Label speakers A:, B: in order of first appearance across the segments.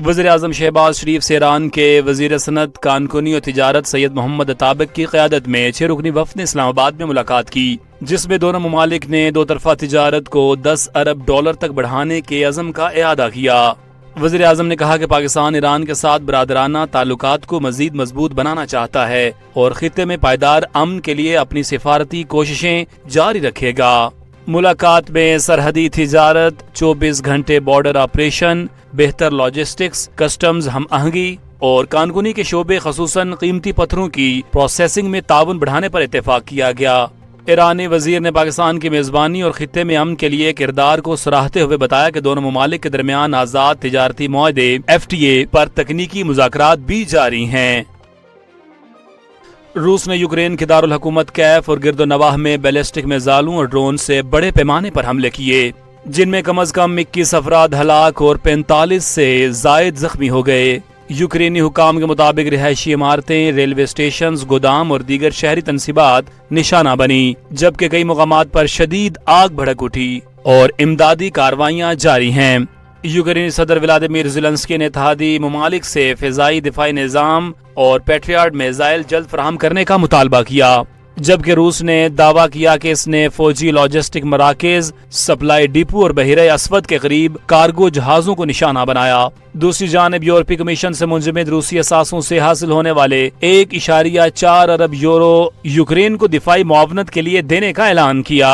A: वज़ीर-ए-आज़म शहबाज शरीफ से ईरान के वज़ीर सनअत, कानूनी और तिजारत सैयद मोहम्मद अताबिक की क़यादत में 6 रुकनी वफ़द ने इस्लामाबाद में मुलाकात की, जिसमें दोनों ममालिक ने दो तरफ़ा तिजारत को $10 अरब तक बढ़ाने के अज़म का इआदा किया। वज़ीर-ए-आज़म ने कहा कि पाकिस्तान ईरान के साथ बरादराना ताल्लुकात को मज़ीद मजबूत बनाना चाहता है और खित्ते में पायदार अमन के लिए अपनी सिफारती कोशिशें जारी रखेगा। मुलाकात में सरहदी तिजारत, 24 घंटे बॉर्डर ऑपरेशन, बेहतर लॉजिस्टिक्स, कस्टम्स हम आहंगी और कानूनी के शोबे खसूसन कीमती पत्थरों की प्रोसेसिंग में ताउन बढ़ाने पर इत्तेफाक किया गया। ईरानी वजीर ने पाकिस्तान की मेज़बानी और खित्ते में अमन के लिए किरदार को सराहते हुए बताया कि दोनों ममालिक के दरमियान आज़ाद तिजारती मुआहदे FTA पर तकनीकी मुज़ाकरात भी जारी हैं। रूस ने यूक्रेन के दारुल हुकूमत कैफ और गिरदो नवाह में बैलिस्टिक मिसाइलों और ड्रोन से बड़े पैमाने पर हमले किए, जिनमें कम अज कम 21 अफराद हलाक और 45 से जायद जख्मी हो गए। यूक्रेनी हुकाम के मुताबिक रिहायशी इमारतें, रेलवे स्टेशन, गोदाम और दीगर शहरी तनसीबात निशाना बनी, जबकि कई मुकामात पर शदीद आग भड़क उठी और इमदादी कार्रवाइयां जारी हैं। यूक्रेनी सदर व्लादिमीर ज़ेलेंस्की ने इत्तेहादी ममालिक से फ़िज़ाई दिफाई निज़ाम और पैट्रियट मिसाइल जल्द फराहम करने का मुतालबा किया, जबकि रूस ने दावा किया कि इसने फौजी लॉजिस्टिक मराकज़, सप्लाई डिपो और बहिरे असवद के करीब कार्गो जहाजों को निशाना बनाया। दूसरी जानिब यूरोपीय कमीशन से मुंजमद रूसी असासों से हासिल होने वाले 1.4 अरब यूरो यूक्रेन को दिफाई मुआवनत के लिए देने का ऐलान किया।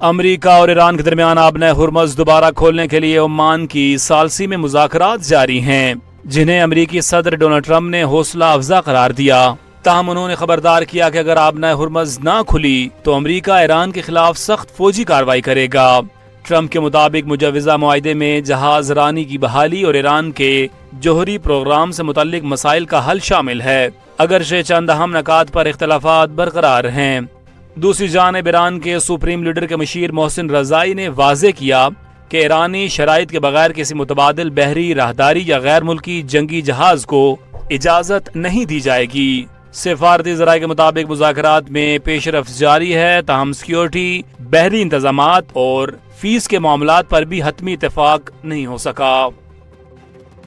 A: अमरीका और ईरान के दरमियान आबना हुर्मुज़ दोबारा खोलने के लिए ओमान की सालसी में मुज़ाकरात जारी हैं, जिन्हें अमरीकी सदर डोनाल्ड ट्रंप ने हौसला अफजा करार दिया। ताहम उन्होंने खबरदार किया कि अगर आबना हुर्मुज़ ना खुली तो अमरीका ईरान के खिलाफ सख्त फौजी कार्रवाई करेगा। ट्रंप के मुताबिक मुजवज़ा मुआहदे में जहाज रानी की बहाली और ईरान के जोहरी प्रोग्राम से मुतल्लिक मसाइल का हल शामिल है, अगरचे चंद अहम नकात पर इख्तलाफात बरकरार हैं। दूसरी जानिब ईरान के सुप्रीम लीडर के मशीर मोहसिन रज़ाई ने वाज़े किया कि ईरानी शराइत के बगैर किसी मुतबादिल बहरी राहदारी या गैर मुल्की जंगी जहाज को इजाज़त नहीं दी जाएगी। सिफारती ज़राए के मुताबिक मुज़ाकरात में पेशरफ्त जारी है, ताहम सिक्योरिटी, बहरी इंतजामात और फीस के मामलात पर भी हतमी इत्तेफाक नहीं हो सका।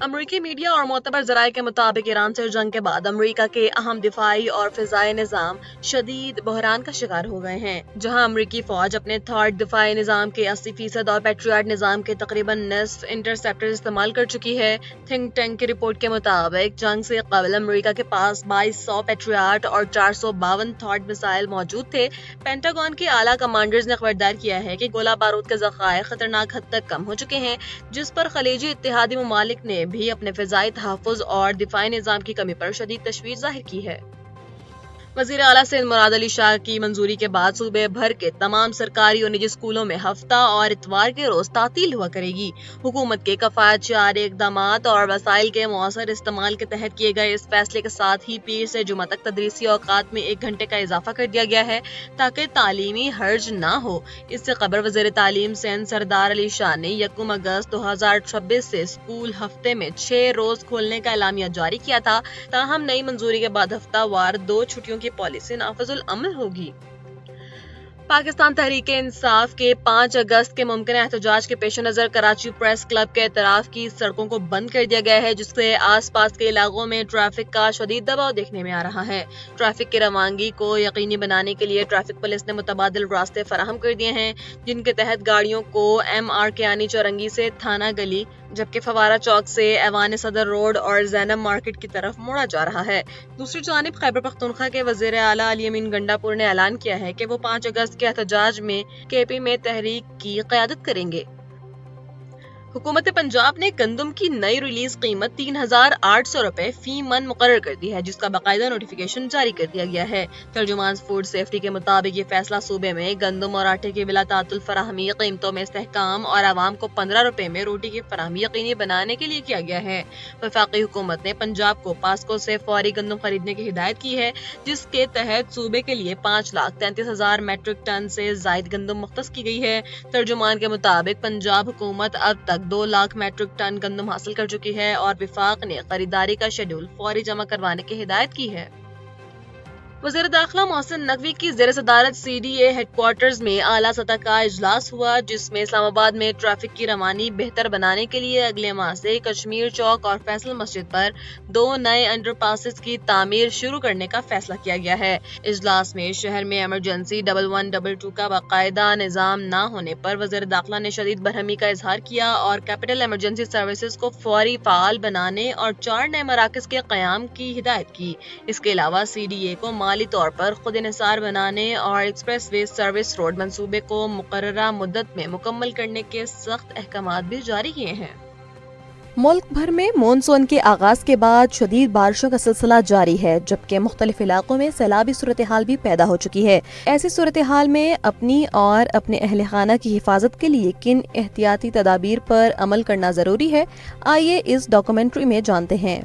B: अमरीकी मीडिया और मोतबर ज़राए के मुताबिक ईरान से जंग के बाद अमरीका के अहम दिफाई और फिजाई निज़ाम शदीद बहरान का शिकार हो गए हैं, जहां अमरीकी फौज अपने थर्ड दिफाई निज़ाम के 80% और पैट्रियट निज़ाम के तकरीबन निस्फ इंटरसेप्टर इस्तेमाल कर चुकी है। थिंक टैंक की रिपोर्ट के मुताबिक जंग से कबल अमरीका के पास 2200 पैट्रियट और 452 थर्ड मिसाइल मौजूद थे। पेंटागन के आला कमांडर्स ने खबरदार किया है कि गोला बारूद के ज़खायर खतरनाक हद तक कम हो चुके हैं, जिस पर खलीजी इत्तेहादी ममालिक ने भी अपने फिजाई तहफ़्फ़ुज़ और दिफाई निज़ाम की कमी पर शदीद तशवीश जाहिर की है। वज़ीर आला सिंध मुराद अली शाह की मंजूरी के बाद सूबे भर के तमाम सरकारी और निजी स्कूलों में हफ्ता और इतवार के रोज तातील हुआ करेगी। हुकूमत के कफ़ायतजारी इक़दामात और वसाइल के मौसर इस्तेमाल के तहत किए गए इस फैसले के साथ ही पीर से जुमा तक तदरीसी औकात में 1 घंटे का इजाफा कर दिया गया है, ताकि तालीमी हर्ज ना हो। इससे कबल वज़ीर तालीम सिंध सरदार अली शाह ने 1 अगस्त 2026 से स्कूल हफ्ते में 6 रोज खोलने का एलामिया जारी किया था। ताहम नई मंजूरी के बाद हफ्ता वार 2 छुट्टियों की पॉलिसी नाफिजुल अमल होगी। पाकिस्तान तहरीक इंसाफ के 5 अगस्त के मुमकिन एहतजाज के पेश नजर कराची प्रेस क्लब के एतराफ की सड़कों को बंद कर दिया गया है, जिससे आस पास के इलाकों में ट्रैफिक का शदीद दबाव देखने में आ रहा है। ट्रैफिक की रवानगी को यकीनी बनाने के लिए ट्रैफिक पुलिस ने मुतबादिल रास्ते फराहम कर दिए हैं, जिनके तहत गाड़ियों को MR कियानी चौरंगी से थाना गली, जबकि फवारा चौक से ऐवान सदर रोड और ज़ैनब मार्केट की तरफ मोड़ा जा रहा है। दूसरी जानिब खैबर पख्तूनख्वा के वज़ीर आला अली अमीन गंडापुर ने ऐलान किया है कि वो 5 अगस्त के एहतजाज में KP में तहरीक की क़यादत करेंगे। हुकूमत पंजाब ने गंदम की नई रिलीज कीमत 3800 रुपए फी मन मुकर्रर कर दी है, जिसका बाकायदा नोटिफिकेशन जारी कर दिया गया है। तर्जुमान फूड सेफ्टी के मुताबिक ये फैसला सूबे में गंदम और आटे की बिलातातुल फराहमी कीमतों में इस्तेहकाम और आवाम को 15 रुपए में रोटी की फराहमी यकीनी बनाने के लिए किया गया है। वफाकी हुकूमत ने पंजाब को पास्को से फौरी गंदम खरीदने की हिदायत की है, जिसके तहत सूबे के लिए 5,33,000 मेट्रिक टन से जायद गंदम मुख्तस की गई है। तर्जुमान के मुताबिक पंजाब हुकूमत अब तक 2 लाख मेट्रिक टन गंदम हासिल कर चुकी है और विफाक ने खरीदारी का शेड्यूल फौरी जमा करवाने की हिदायत की है। وزیر داخلہ محسن نقوی کی زیر صدارت CDA ہیڈ کوارٹرز میں اعلیٰ سطح کا اجلاس ہوا، جس میں اسلام آباد میں ٹریفک کی روانی بہتر بنانے کے لیے اگلے ماہ سے کشمیر چوک اور فیصل مسجد پر 2 نئے انڈر پاسز کی تعمیر شروع کرنے کا فیصلہ کیا گیا ہے۔ اجلاس میں شہر میں ایمرجنسی 1122 کا باقاعدہ نظام نہ ہونے پر وزیر داخلہ نے شدید برہمی کا اظہار کیا اور کیپٹل ایمرجنسی سروسز کو فوری فعال بنانے اور 4 نئے مراکز کے قیام کی ہدایت کی۔ اس کے علاوہ CDA کو مالی طور پر خود انحصار بنانے اور ایکسپریس وے سروس روڈ منصوبے کو مقررہ مدت میں مکمل کرنے کے سخت احکامات بھی جاری کیے ہیں۔
C: ملک بھر میں مونسون کے آغاز کے بعد شدید بارشوں کا سلسلہ جاری ہے، جبکہ مختلف علاقوں میں سیلابی صورتحال بھی پیدا ہو چکی ہے۔ ایسی صورتحال میں اپنی اور اپنے اہل خانہ کی حفاظت کے لیے کن احتیاطی تدابیر پر عمل کرنا ضروری ہے، آئیے اس ڈاکومنٹری میں جانتے ہیں۔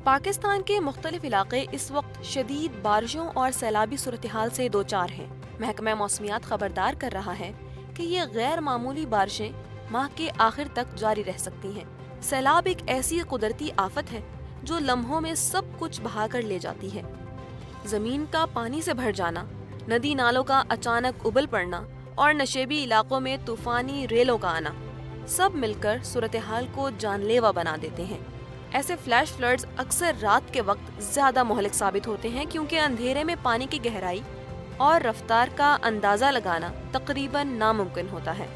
C: پاکستان کے مختلف علاقے اس وقت شدید بارشوں اور سیلابی صورتحال سے دوچار ہیں۔ محکمہ موسمیات خبردار کر رہا ہے کہ یہ غیر معمولی بارشیں ماہ کے آخر تک جاری رہ سکتی ہیں۔ سیلاب ایک ایسی قدرتی آفت ہے جو لمحوں میں سب کچھ بہا کر لے جاتی ہے۔ زمین کا پانی سے بھر جانا، ندی نالوں کا اچانک ابل پڑنا اور نشیبی علاقوں میں طوفانی ریلوں کا آنا، سب مل کر صورتحال کو جان لیوا بنا دیتے ہیں۔ ایسے فلیش فلڈز اکثر رات کے وقت زیادہ مہلک ثابت ہوتے ہیں، کیونکہ اندھیرے میں پانی کی گہرائی اور رفتار کا اندازہ لگانا تقریباً ناممکن ہوتا ہے۔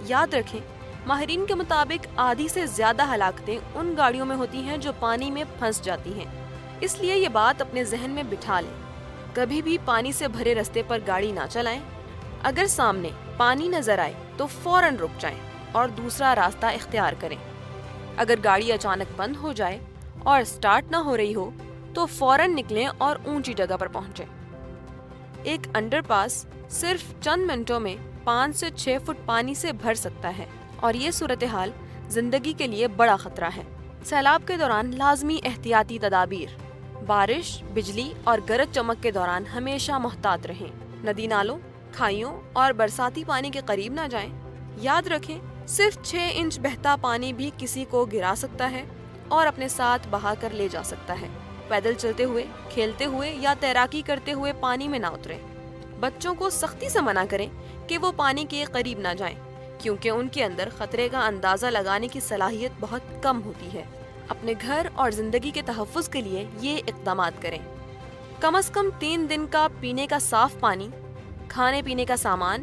C: یاد رکھیں، ماہرین کے مطابق آدھی سے زیادہ ہلاکتیں ان گاڑیوں میں ہوتی ہیں جو پانی میں پھنس جاتی ہیں، اس لیے یہ بات اپنے ذہن میں بٹھا لیں، کبھی بھی پانی سے بھرے رستے پر گاڑی نہ چلائیں۔ اگر سامنے پانی نظر آئے تو فوراً رک جائیں اور دوسرا راستہ اختیار کریں۔ اگر گاڑی اچانک بند ہو جائے اور سٹارٹ نہ ہو رہی ہو تو فوراً نکلیں اور اونچی جگہ پر پہنچیں۔ ایک انڈر پاس صرف چند منٹوں میں 5 سے 6 فٹ پانی سے بھر سکتا ہے اور یہ صورتحال زندگی کے لیے بڑا خطرہ ہے۔ سیلاب کے دوران لازمی احتیاطی تدابیر: بارش، بجلی اور گرج چمک کے دوران ہمیشہ محتاط رہیں۔ ندی نالوں، کھائیوں اور برساتی پانی کے قریب نہ جائیں۔ یاد رکھیں، صرف 6 انچ بہتا پانی بھی کسی کو گرا سکتا ہے اور اپنے ساتھ بہا کر لے جا سکتا ہے۔ پیدل چلتے ہوئے، کھیلتے ہوئے یا تیراکی کرتے ہوئے پانی میں نہ اتریں۔ بچوں کو سختی سے منع کریں کہ وہ پانی کے قریب نہ جائیں، کیونکہ ان کے اندر خطرے کا اندازہ لگانے کی صلاحیت بہت کم ہوتی ہے۔ اپنے گھر اور زندگی کے تحفظ کے لیے یہ اقدامات کریں: کم از کم 3 دن کا پینے کا صاف پانی، کھانے پینے کا سامان،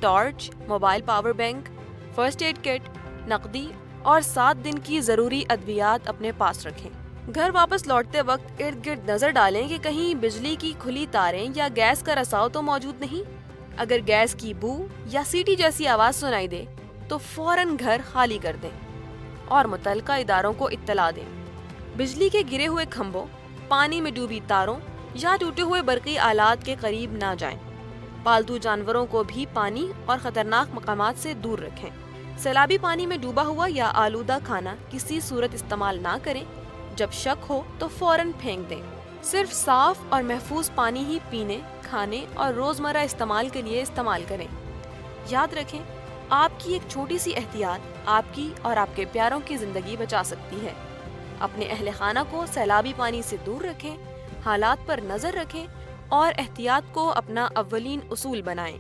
C: torch, mobile power bank, first aid kit, نقدی اور 7 دن کی ضروری ادویات اپنے پاس رکھیں۔ گھر واپس لوٹتے وقت ارد گرد نظر ڈالیں کہ کہیں بجلی کی کھلی تاریں یا گیس کا رساؤ تو موجود نہیں۔ اگر گیس کی بو یا سیٹی جیسی آواز سنائی دے تو فوراً گھر خالی کر دیں اور متعلقہ اداروں کو اطلاع دیں۔ بجلی کے گرے ہوئے کھمبوں، پانی میں ڈوبی تاروں یا ٹوٹے ہوئے برقی آلات کے قریب نہ جائیں۔ پالتو جانوروں کو بھی پانی اور خطرناک مقامات سے دور رکھیں۔ سیلابی پانی میں ڈوبا ہوا یا آلودہ کھانا کسی صورت استعمال نہ کریں۔ جب شک ہو تو فوراً پھینک دیں۔ صرف صاف اور محفوظ پانی ہی پینے، کھانے اور روزمرہ استعمال کے لیے استعمال کریں۔ یاد رکھیں، آپ کی ایک چھوٹی سی احتیاط آپ کی اور آپ کے پیاروں کی زندگی بچا سکتی ہے۔ اپنے اہل خانہ کو سیلابی پانی سے دور رکھیں، حالات پر نظر رکھیں اور احتیاط کو اپنا اولین اصول بنائیں۔